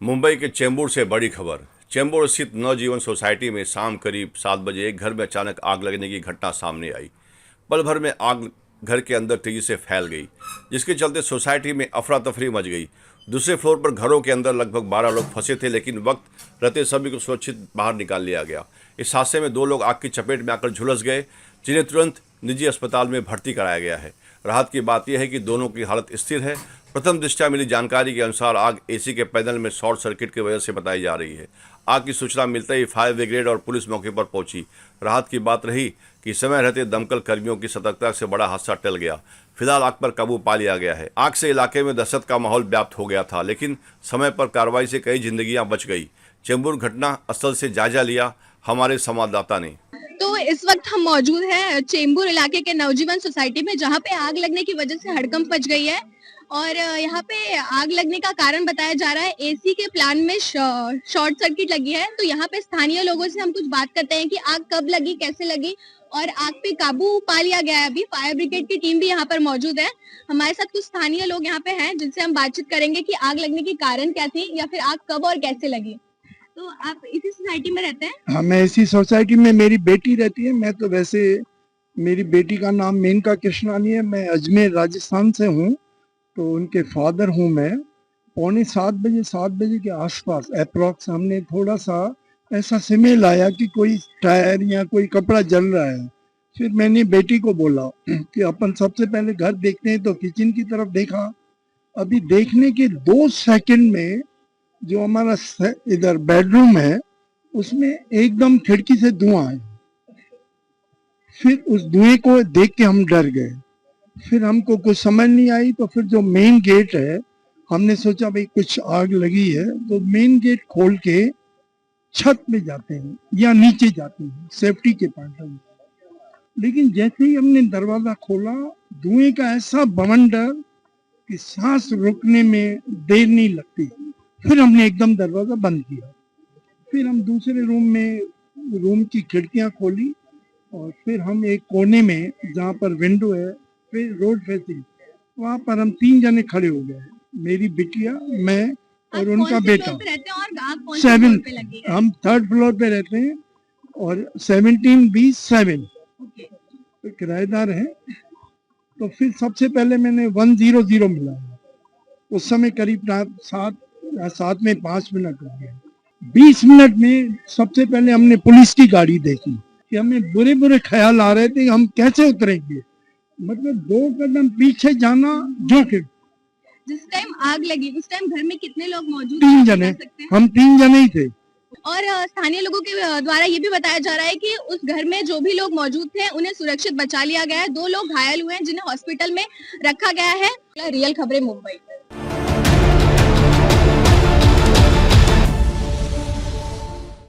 मुंबई के चेंबूर से बड़ी खबर। चेंबूर स्थित नवजीवन सोसाइटी में शाम करीब 7 बजे एक घर में अचानक आग लगने की घटना सामने आई। पल भर में आग घर के अंदर तेजी से फैल गई, जिसके चलते सोसाइटी में अफरा तफरी मच गई। दूसरे फ्लोर पर घरों के अंदर लगभग 12 लोग फंसे थे, लेकिन वक्त रहते सभी को सुरक्षित बाहर निकाल लिया गया। इस हादसे में 2 लोग आग की चपेट में आकर झुलस गए, जिन्हें तुरंत निजी अस्पताल में भर्ती कराया गया है। राहत की बात यह है कि दोनों की हालत स्थिर है। प्रथम दृष्टया मिली जानकारी के अनुसार आग एसी के पैनल में शॉर्ट सर्किट की वजह से बताई जा रही है। आग की सूचना मिलते ही फायर ब्रिगेड और पुलिस मौके पर पहुंची। राहत की बात रही कि समय रहते दमकल कर्मियों की सतर्कता से बड़ा हादसा टल गया। फिलहाल आग पर काबू पा लिया गया है। आग से इलाके में दहशत का माहौल व्याप्त हो गया था, लेकिन समय पर कार्रवाई से कई जिंदगियां बच गई। चेंबूर घटना स्थल से जायजा लिया हमारे संवाददाता ने। तो इस वक्त हम मौजूद हैं चेंबूर इलाके के नवजीवन सोसाइटी में, जहां पे आग लगने की वजह से हड़कंप मच गई है। और यहाँ पे आग लगने का कारण बताया जा रहा है एसी के प्लांट में शॉर्ट सर्किट लगी है। तो यहाँ पे स्थानीय लोगों से हम कुछ बात करते हैं कि आग कब लगी, कैसे लगी और आग पे काबू पा लिया गया है। अभी फायर ब्रिगेड की टीम भी यहाँ पर मौजूद है। हमारे साथ कुछ स्थानीय लोग यहाँ पे हैं, जिनसे हम बातचीत करेंगे कि आग लगने की कारण क्या थी या फिर आग कब और कैसे लगी। तो आप इसी सोसाइटी में रहते हैं? हाँ, मैं इसी सोसाइटी में, मेरी बेटी रहती है। मैं तो वैसे, मेरी बेटी का नाम मेनका कृष्णानी है। मैं अजमेर राजस्थान से हूँ, तो उनके फादर हूँ मैं। पौने 7 बजे के आसपास अप्रॉक्स हमने थोड़ा सा ऐसा स्मेल आया कि कोई टायर या कोई कपड़ा जल रहा है। फिर मैंने बेटी को बोला कि अपन सबसे पहले घर देखते हैं, तो किचन की तरफ देखा। अभी देखने के 2 सेकंड में जो हमारा इधर बेडरूम है, उसमें एकदम खिड़की से धुआं आया। फिर उस धुएं को देख के हम डर गए। फिर हमको कुछ समझ नहीं आई, तो फिर जो मेन गेट है, हमने सोचा भाई कुछ आग लगी है, तो मेन गेट खोल के छत पे जाते हैं या नीचे जाते हैं सेफ्टी के पॉइंट ऑफ व्यू। लेकिन जैसे ही हमने दरवाजा खोला, धुएं का ऐसा बवंडर कि सांस रुकने में देर नहीं लगती। फिर हमने एकदम दरवाजा बंद किया। फिर हम दूसरे रूम की खिड़कियां खोली और फिर हम एक कोने में, जहाँ पर विंडो है, फिर रोड फेसिंग, वहाँ पर हम 3 जने खड़े हो गए। मेरी बिटिया, मैं और उनका बेटा। 7, हम 3rd फ्लोर पे रहते हैं और 17B7 किराएदार हैं। तो फिर सबसे पहले मैंने 100 मिलाया। उस समय करीब 7 में 5 मिनट हो गए। 20 मिनट में सबसे पहले हमने पुलिस की गाड़ी देखी कि हमें बुरे बुरे ख्याल आ रहे थे, हम कैसे उतरेंगे। मतलब 2 कदम पीछे जाना जोखिम। जिस टाइम आग लगी उस टाइम घर में कितने लोग मौजूद 3 जने, हम 3 जने ही थे। और स्थानीय लोगों के द्वारा ये भी बताया जा रहा है कि उस घर में जो भी लोग मौजूद थे उन्हें सुरक्षित बचा लिया गया है। 2 लोग घायल हुए हैं, जिन्हें हॉस्पिटल में रखा गया है। रियल खबरें मुंबई।